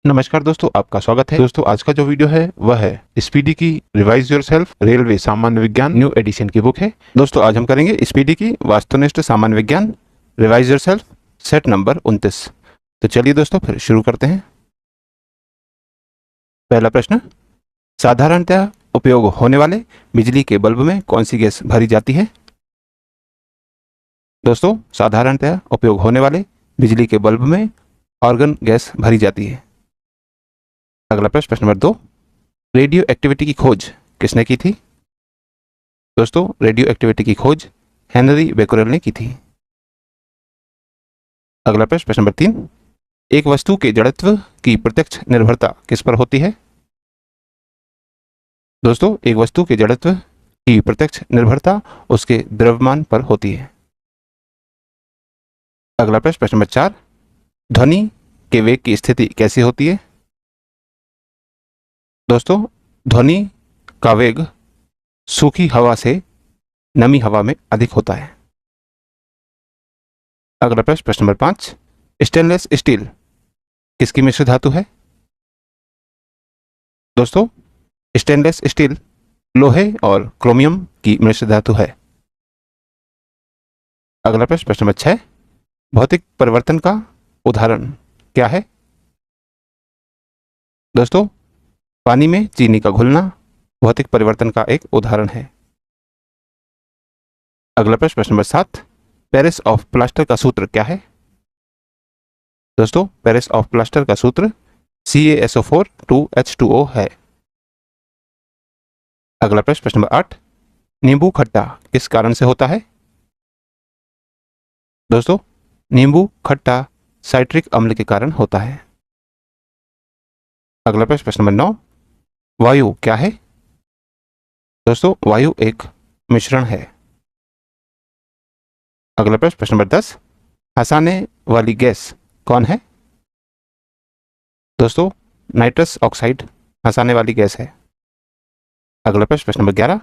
नमस्कार दोस्तों, आपका स्वागत है। दोस्तों, आज का जो वीडियो है वह है स्पीडी की रिवाइज योरसेल्फ रेलवे सामान्य विज्ञान न्यू एडिशन की बुक है। दोस्तों, आज हम करेंगे स्पीडी की वास्तुनिष्ठ सामान्य विज्ञान रिवाइज योरसेल्फ सेट नंबर 29। तो चलिए दोस्तों, फिर शुरू करते हैं। पहला प्रश्न, साधारणतः उपयोग होने वाले बिजली के बल्ब में कौन सी गैस भरी जाती है? दोस्तों, साधारणतः उपयोग होने वाले बिजली के बल्ब में आर्गन गैस भरी जाती है। अगला प्रश्न नंबर 2, रेडियो एक्टिविटी की खोज किसने की थी? दोस्तों, रेडियो एक्टिविटी की खोज हेनरी बेकरेल ने की थी। अगला प्रश्न नंबर 3, एक वस्तु के जड़त्व की प्रत्यक्ष निर्भरता किस पर होती है? दोस्तों, एक वस्तु के जड़त्व की प्रत्यक्ष निर्भरता उसके द्रव्यमान पर होती है। अगला प्रश्न नंबर 4, ध्वनि के वेग की स्थिति कैसी होती है? दोस्तों, ध्वनि का वेग सूखी हवा से नमी हवा में अधिक होता है। अगला प्रश्न नंबर 5, स्टेनलेस स्टील किसकी मिश्र धातु है? दोस्तों, स्टेनलेस स्टील लोहे और क्रोमियम की मिश्र धातु है। अगला प्रश्न नंबर 6, भौतिक परिवर्तन का उदाहरण क्या है? दोस्तों, पानी में चीनी का घुलना भौतिक परिवर्तन का एक उदाहरण है। अगला प्रश्न नंबर 7, पेरिस ऑफ प्लास्टर का सूत्र क्या है? दोस्तों, पेरिस ऑफ प्लास्टर का सूत्र CaSO4 2H2O है। अगला प्रश्न नंबर 8, नींबू खट्टा किस कारण से होता है? दोस्तों, नींबू खट्टा साइट्रिक अम्ल के कारण होता है। अगला प्रश्न नंबर 9, वायु क्या है? दोस्तों, वायु एक मिश्रण है। अगला प्रश्न नंबर 10, हंसाने वाली गैस कौन है? दोस्तों, नाइट्रस ऑक्साइड हंसाने वाली गैस है। अगला प्रश्न नंबर 11,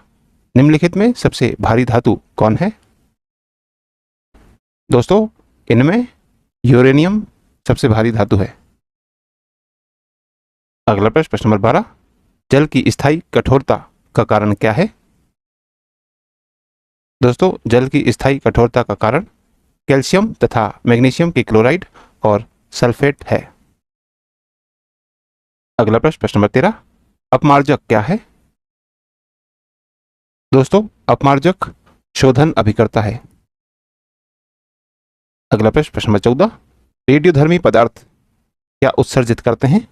निम्नलिखित में सबसे भारी धातु कौन है? दोस्तों, इनमें यूरेनियम सबसे भारी धातु है। अगला प्रश्न नंबर 12, जल की स्थायी कठोरता का कारण क्या है? दोस्तों, जल की स्थायी कठोरता का कारण कैल्शियम तथा मैग्नीशियम के क्लोराइड और सल्फेट है। अगला प्रश्न नंबर 13, अपमार्जक क्या है? दोस्तों, अपमार्जक शोधन अभिकर्ता है। अगला प्रश्न नंबर 14, रेडियोधर्मी पदार्थ क्या उत्सर्जित करते हैं?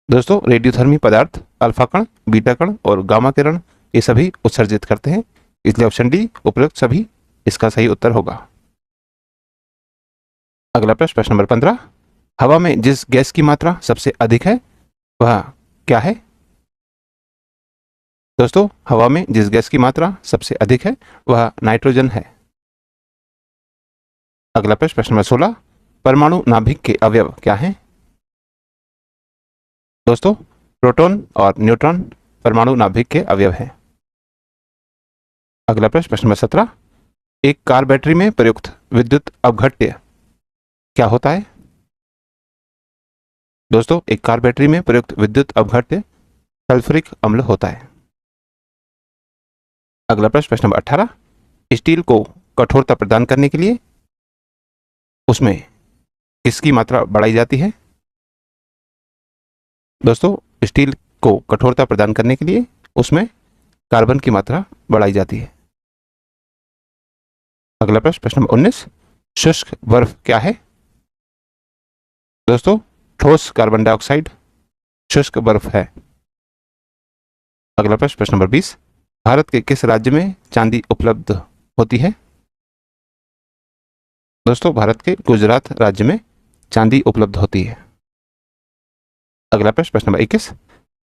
दोस्तों, रेडियोधर्मी पदार्थ अल्फा कण, बीटा कण और गामा किरण ये सभी उत्सर्जित करते हैं, इसलिए ऑप्शन डी उपयुक्त सभी इसका सही उत्तर होगा। अगला प्रश्न नंबर 15, हवा में जिस गैस की मात्रा सबसे अधिक है वह क्या है? दोस्तों, हवा में जिस गैस की मात्रा सबसे अधिक है वह नाइट्रोजन है। अगला प्रश्न नंबर 16, परमाणु नाभिक के अवयव क्या हैं? दोस्तों, प्रोटॉन और न्यूट्रॉन परमाणु नाभिक के अवयव हैं। अगला प्रश्न नंबर 17, एक कार बैटरी में प्रयुक्त विद्युत अपघट्य क्या होता है? दोस्तों, एक कार बैटरी में प्रयुक्त विद्युत अपघट्य सल्फ्यूरिक अम्ल होता है। अगला प्रश्न नंबर 18, स्टील को कठोरता प्रदान करने के लिए उसमें किसकी मात्रा बढ़ाई जाती है? दोस्तों, स्टील को कठोरता प्रदान करने के लिए उसमें कार्बन की मात्रा बढ़ाई जाती है। अगला प्रश्न नंबर 19, शुष्क बर्फ क्या है? दोस्तों, ठोस कार्बन डाइऑक्साइड शुष्क बर्फ है। अगला प्रश्न नंबर 20, भारत के किस राज्य में चांदी उपलब्ध होती है? दोस्तों, भारत के गुजरात राज्य में चांदी उपलब्ध होती है। अगला प्रश्न नंबर 21,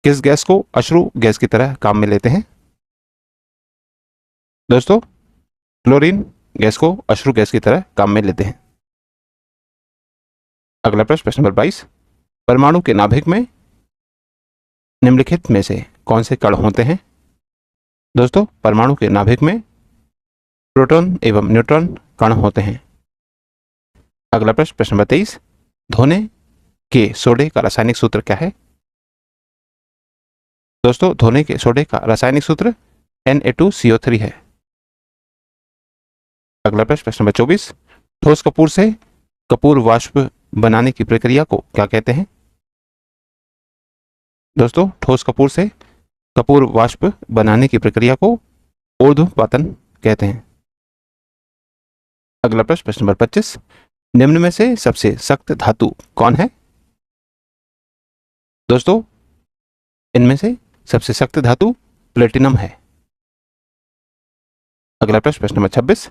किस गैस को अश्रु गैस की तरह काम में लेते हैं? दोस्तों, क्लोरीन गैस को अश्रु गैस की तरह काम में लेते हैं। अगला प्रश्न नंबर 22, परमाणु के नाभिक में निम्नलिखित में से कौन से कण होते हैं? दोस्तों, परमाणु के नाभिक में प्रोटॉन एवं न्यूट्रॉन कण होते हैं। अगला प्रश्न नंबर 23, ध्वनि के सोडे का रासायनिक सूत्र क्या है? दोस्तों, धोने के सोडे का रासायनिक सूत्र Na2CO3 है। अगला प्रश्न, प्रश्न नंबर 24, ठोस कपूर से कपूर वाष्प बनाने की प्रक्रिया को क्या कहते हैं? दोस्तों, ठोस कपूर से कपूर वाष्प बनाने की प्रक्रिया को ऊर्ध्वपातन कहते हैं। अगला प्रश्न, प्रश्न नंबर 25, निम्न में से सबसे सख्त धातु कौन है? दोस्तों, इनमें से सबसे सख्त धातु प्लेटिनम है। अगला प्रश्न, प्रश्न नंबर 26,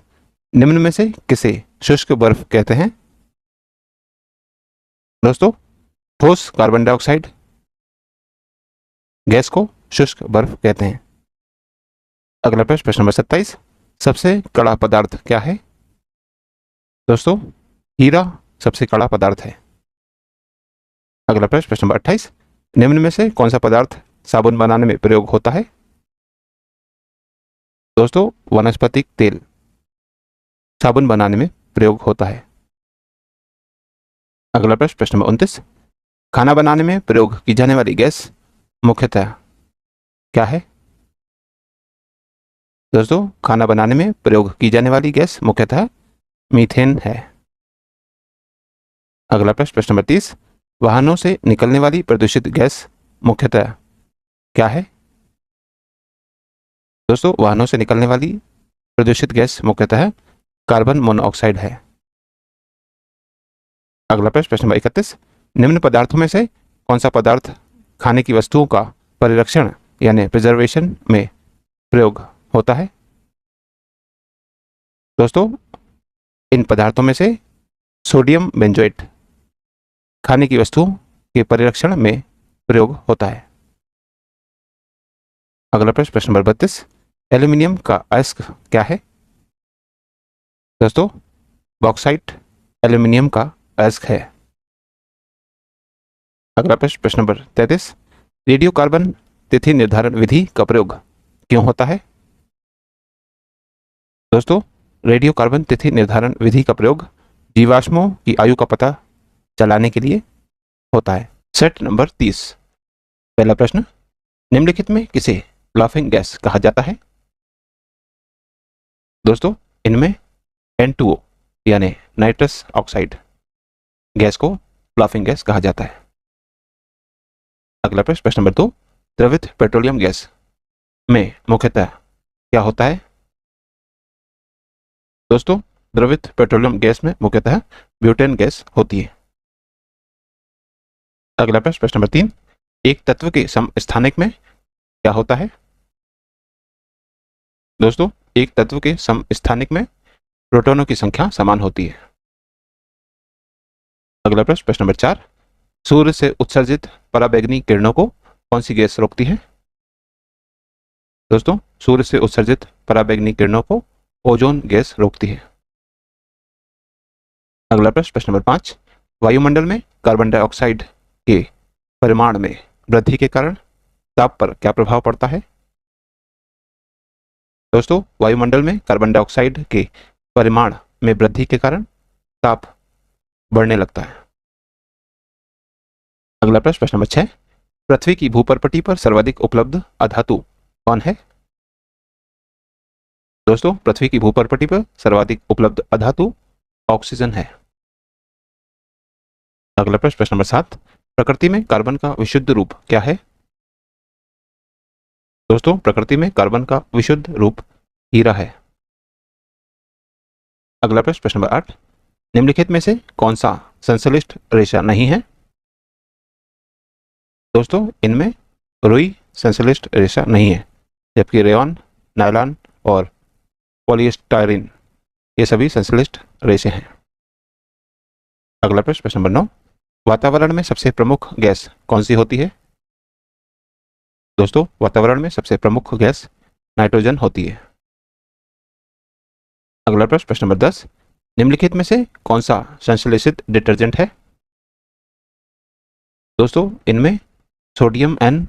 निम्न में से किसे शुष्क बर्फ कहते हैं? दोस्तों, ठोस कार्बन डाइऑक्साइड गैस को शुष्क बर्फ कहते हैं। अगला प्रश्न, प्रश्न नंबर 27, सबसे कड़ा पदार्थ क्या है? दोस्तों, हीरा सबसे कड़ा पदार्थ है। अगला प्रश्न, प्रश्न नंबर 28, निम्न में से कौन सा पदार्थ साबुन बनाने में प्रयोग होता है? दोस्तों, वनस्पतिक तेल साबुन बनाने में प्रयोग होता है। अगला प्रश्न, प्रश्न नंबर 29, खाना बनाने में प्रयोग की जाने वाली गैस मुख्यतः क्या है? दोस्तों, खाना बनाने में प्रयोग की जाने वाली गैस मुख्यतः मीथेन है। अगला प्रश्न, प्रश्न नंबर 30, वाहनों से निकलने वाली प्रदूषित गैस मुख्यतः क्या है? दोस्तों, वाहनों से निकलने वाली प्रदूषित गैस मुख्यतः कार्बन मोनोऑक्साइड है। अगला प्रश्न, प्रश्न नंबर 31, निम्न पदार्थों में से कौन सा पदार्थ खाने की वस्तुओं का परिरक्षण यानी प्रिजर्वेशन में प्रयोग होता है? दोस्तों, इन पदार्थों में से सोडियम बेंजोएट खाने की वस्तुओं के परिरक्षण में प्रयोग होता है। अगला प्रश्न, प्रश्न नंबर 32, एल्यूमिनियम का अयस्क क्या है? दोस्तों, बॉक्साइट एल्यूमिनियम का अयस्क है। अगला प्रश्न, प्रश्न नंबर 33, रेडियो कार्बन तिथि निर्धारण विधि का प्रयोग क्यों होता है? दोस्तों, रेडियो कार्बन तिथि निर्धारण विधि का प्रयोग जीवाश्मों की आयु का पता चलाने के लिए होता है। सेट नंबर 30, पहला प्रश्न, निम्नलिखित में किसे लाफिंग गैस कहा जाता है? दोस्तों, इनमें N2O यानी नाइट्रस ऑक्साइड गैस को लाफिंग गैस कहा जाता है। अगला प्रश्न, प्रश्न नंबर 2, द्रवित पेट्रोलियम गैस में मुख्यतः क्या होता है? दोस्तों, द्रवित पेट्रोलियम गैस में मुख्यतः ब्यूटेन गैस होती है। अगला प्रश्न, प्रश्न नंबर 3, एक तत्व के समस्थानिक में क्या होता है? दोस्तों, एक तत्व के समस्थानिक में प्रोटॉनों की संख्या समान होती है। अगला प्रश्न, प्रश्न नंबर 4, सूर्य से उत्सर्जित पराबैंगनी किरणों को कौन सी गैस रोकती है? दोस्तों, सूर्य से उत्सर्जित पराबैंगनी किरणों को ओजोन गैस रोकती है। अगला प्रश्न, प्रश्न नंबर 5, वायुमंडल में कार्बन डाइऑक्साइड के परिमाण में वृद्धि के कारण ताप पर क्या प्रभाव पड़ता है? दोस्तों, वायुमंडल में कार्बन डाइऑक्साइड के परिमाण में वृद्धि के कारण ताप बढ़ने लगता है। अगला प्रश्न, प्रश्न नंबर 6, पृथ्वी की भूपर्पटी पर सर्वाधिक उपलब्ध अधातु कौन है? दोस्तों, पृथ्वी की भूपर्पटी पर सर्वाधिक उपलब्ध अधातु ऑक्सीजन है। अगला प्रश्न, प्रश्न नंबर 7, प्रकृति में कार्बन का विशुद्ध रूप क्या है? दोस्तों, प्रकृति में कार्बन का विशुद्ध रूप हीरा है। अगला प्रश्न, प्रश्न नंबर 8, निम्नलिखित में से कौन सा संश्लिष्ट रेशा नहीं है? दोस्तों, इनमें रुई संश्लिष्ट रेशा नहीं है, जबकि रेयॉन, नायलॉन और पॉलीस्टायरीन ये सभी संश्लिष्ट रेशे हैं। अगला प्रश्न, प्रश्न नंबर 9, वातावरण में सबसे प्रमुख गैस कौन सी होती है? दोस्तों, वातावरण में सबसे प्रमुख गैस नाइट्रोजन होती है। अगला प्रश्न, प्रश्न नंबर 10, निम्नलिखित में से कौन सा संश्लेषित डिटर्जेंट है? दोस्तों, इनमें सोडियम एन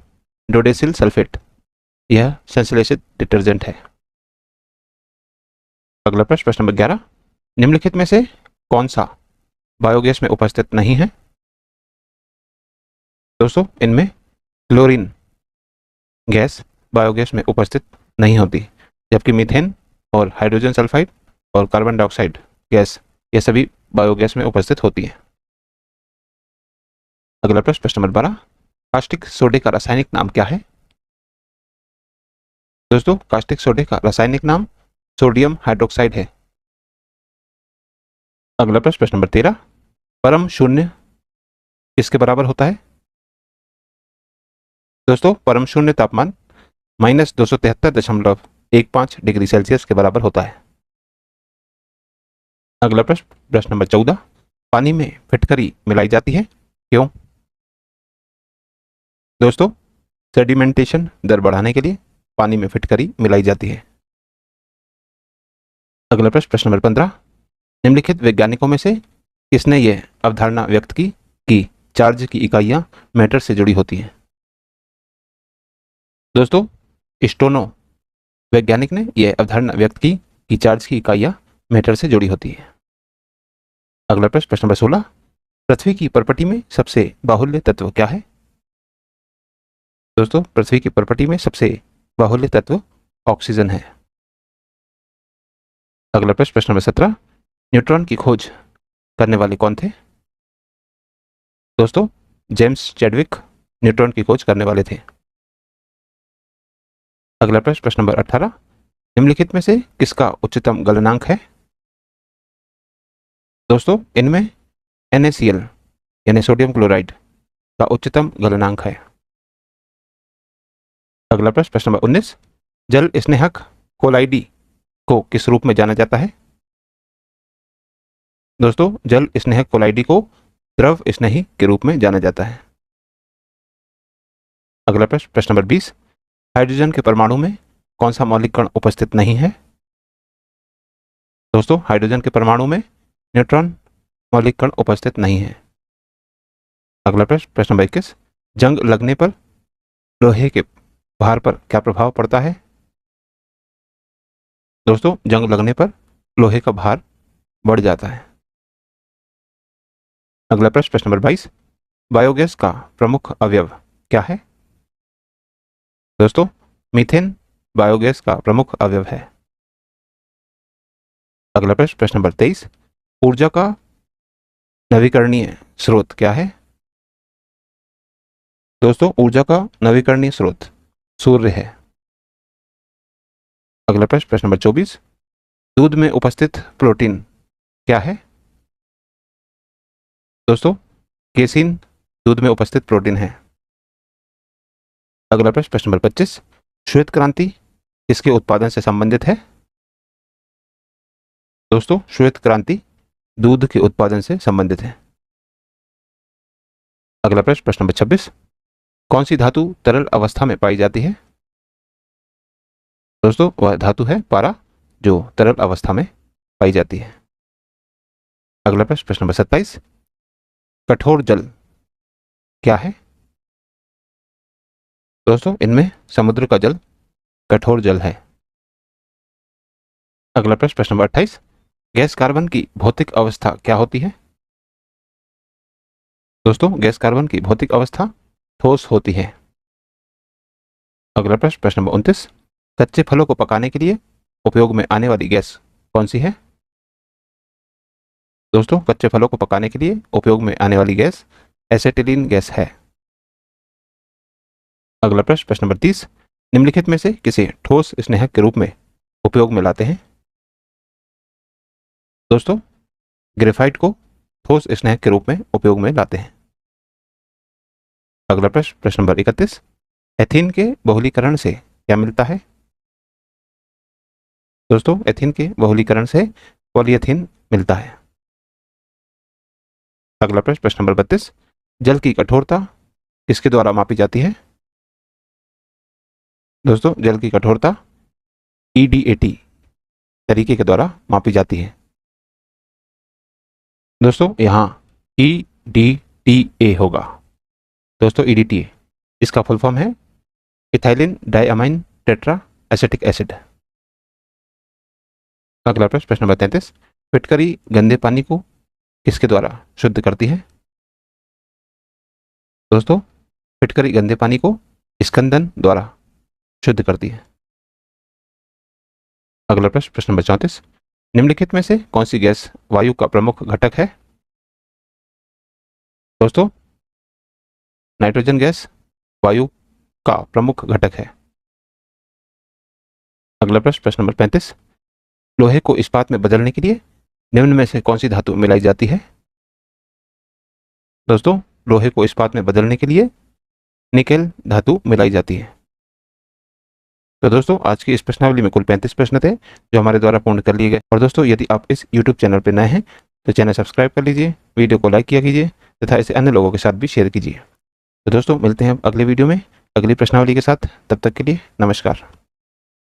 डोडेसिल सल्फेट यह संश्लेषित डिटर्जेंट है। अगला प्रश्न, प्रश्न नंबर 11, निम्नलिखित में से कौन सा बायोगैस में उपस्थित नहीं है? दोस्तों इनमें क्लोरीन गैस बायोगैस में उपस्थित नहीं होती, जबकि मीथेन और हाइड्रोजन सल्फाइड और कार्बन डाइऑक्साइड गैस ये सभी बायोगैस में उपस्थित होती है। अगला प्रश्न, प्रश्न नंबर 12, कास्टिक सोडे का रासायनिक नाम क्या है? दोस्तों कास्टिक सोडे का रासायनिक नाम सोडियम हाइड्रोक्साइड है। अगला प्रश्न, प्रश्न नंबर 13, परम शून्य किसके बराबर होता है? दोस्तों परम शून्य तापमान -273.15 डिग्री सेल्सियस के बराबर होता है। अगला प्रश्न, प्रश्न नंबर 14, पानी में फिटकरी मिलाई जाती है, क्यों? दोस्तों सेडिमेंटेशन दर बढ़ाने के लिए पानी में फिटकरी मिलाई जाती है। अगला प्रश्न, प्रश्न नंबर 15, निम्नलिखित वैज्ञानिकों में से किसने यह अवधारणा व्यक्त की कि चार्ज की इकाइयां मैटर से जुड़ी होती हैं? दोस्तों स्टोनो वैज्ञानिक ने यह अवधारणा व्यक्त की कि चार्ज की इकाइयां मैटर से जुड़ी होती है। अगला प्रश्न, प्रश्न नंबर 16, पृथ्वी की परपटी में सबसे बाहुल्य तत्व क्या है? दोस्तों पृथ्वी की परपटी में सबसे बाहुल्य तत्व ऑक्सीजन है। अगला प्रश्न, प्रश्न नंबर 17, न्यूट्रॉन की खोज करने वाले कौन थे? दोस्तों जेम्स चैडविक न्यूट्रॉन की खोज करने वाले थे। अगला प्रश्न, प्रश्न नंबर 18, निम्नलिखित में से किसका उच्चतम गलनांक है? दोस्तों इनमें NaCl यानी सोडियम क्लोराइड का उच्चतम गलनांक है। अगला प्रश्न, प्रश्न नंबर 19, जल स्नेहक कोलाइडी को किस रूप में जाना जाता है? दोस्तों जल स्नेहक कोलाइडी को द्रव स्नेही के रूप में जाना जाता है। अगला प्रश्न, प्रश्न नंबर 20, हाइड्रोजन के परमाणु में कौन सा मौलिक कण उपस्थित नहीं है? दोस्तों हाइड्रोजन के परमाणु में न्यूट्रॉन मौलिक कण उपस्थित नहीं है। अगला प्रश्न, प्रश्न नंबर 21, जंग लगने पर लोहे के भार पर क्या प्रभाव पड़ता है? दोस्तों जंग लगने पर लोहे का भार बढ़ जाता है। अगला प्रश्न, प्रश्न नंबर 22, बायोगैस का प्रमुख अवयव क्या है? दोस्तों मीथेन बायोगैस का प्रमुख अवयव है। अगला प्रश्न, प्रश्न नंबर 23, ऊर्जा का नवीकरणीय स्रोत क्या है? दोस्तों ऊर्जा का नवीकरणीय स्रोत सूर्य है। अगला प्रश्न, प्रश्न नंबर 24, दूध में उपस्थित प्रोटीन क्या है? दोस्तों केसिन दूध में उपस्थित प्रोटीन है। अगला प्रश्न, प्रश्न नंबर 25, श्वेत क्रांति किसके उत्पादन से संबंधित है? दोस्तों श्वेत क्रांति दूध के उत्पादन से संबंधित है। अगला प्रश्न, प्रश्न नंबर 26, कौन सी धातु तरल अवस्था में पाई जाती है? दोस्तों वह धातु है पारा, जो तरल अवस्था में पाई जाती है। अगला प्रश्न, प्रश्न नंबर 27, कठोर जल क्या है? दोस्तों इनमें समुद्र का जल कठोर जल है। अगला प्रश्न, प्रश्न नंबर 28, गैस कार्बन की भौतिक अवस्था क्या होती है? दोस्तों गैस कार्बन की भौतिक अवस्था ठोस होती है। अगला प्रश्न, प्रश्न नंबर 29, कच्चे फलों को पकाने के लिए उपयोग में आने वाली गैस कौन सी है? दोस्तों कच्चे फलों को पकाने के लिए उपयोग में आने वाली गैस एसिटिलीन गैस है। अगला प्रश्न, प्रश्न नंबर 30, निम्नलिखित में से किसे ठोस स्नेहक के रूप में उपयोग में लाते हैं? दोस्तों ग्रेफाइट को ठोस स्नेहक के रूप में उपयोग में लाते हैं। अगला प्रश्न, प्रश्न नंबर 31, एथीन के बहुलीकरण से क्या मिलता है? दोस्तों एथीन के बहुलीकरण से पॉलीएथीन मिलता है। अगला प्रश्न, प्रश्न नंबर 32, जल की कठोरता किसके द्वारा मापी जाती है? दोस्तों जल की कठोरता EDAT तरीके के द्वारा मापी जाती है। दोस्तों यहाँ EDTA होगा। दोस्तों EDTA इसका फुल फॉर्म है ethylene diamine tetra acetic acid. अगला प्रश्न, प्रश्न नंबर 33, फिटकरी गंदे पानी को किसके द्वारा शुद्ध करती है? दोस्तों फिटकरी गंदे पानी को स्कंदन द्वारा शुद्ध करती है। अगला प्रश्न, प्रश्न नंबर 34, निम्नलिखित में से कौन सी गैस वायु का प्रमुख घटक है? दोस्तों, नाइट्रोजन गैस वायु का प्रमुख घटक है। अगला प्रश्न, प्रश्न नंबर 35, लोहे को इस्पात में बदलने के लिए निम्न में से कौन सी धातु मिलाई जाती है? दोस्तों, लोहे को इस्पात में बदलने के लिए निकेल धातु मिलाई जाती है। तो दोस्तों, आज की इस प्रश्नावली में कुल 35 प्रश्न थे जो हमारे द्वारा पूर्ण कर लिए गए। और दोस्तों, यदि आप इस YouTube चैनल पर नए हैं तो चैनल सब्सक्राइब कर लीजिए, वीडियो को लाइक किया कीजिए तथा इसे अन्य लोगों के साथ भी शेयर कीजिए। तो दोस्तों, मिलते हैं अगले वीडियो में अगली प्रश्नावली के साथ। तब तक के लिए नमस्कार।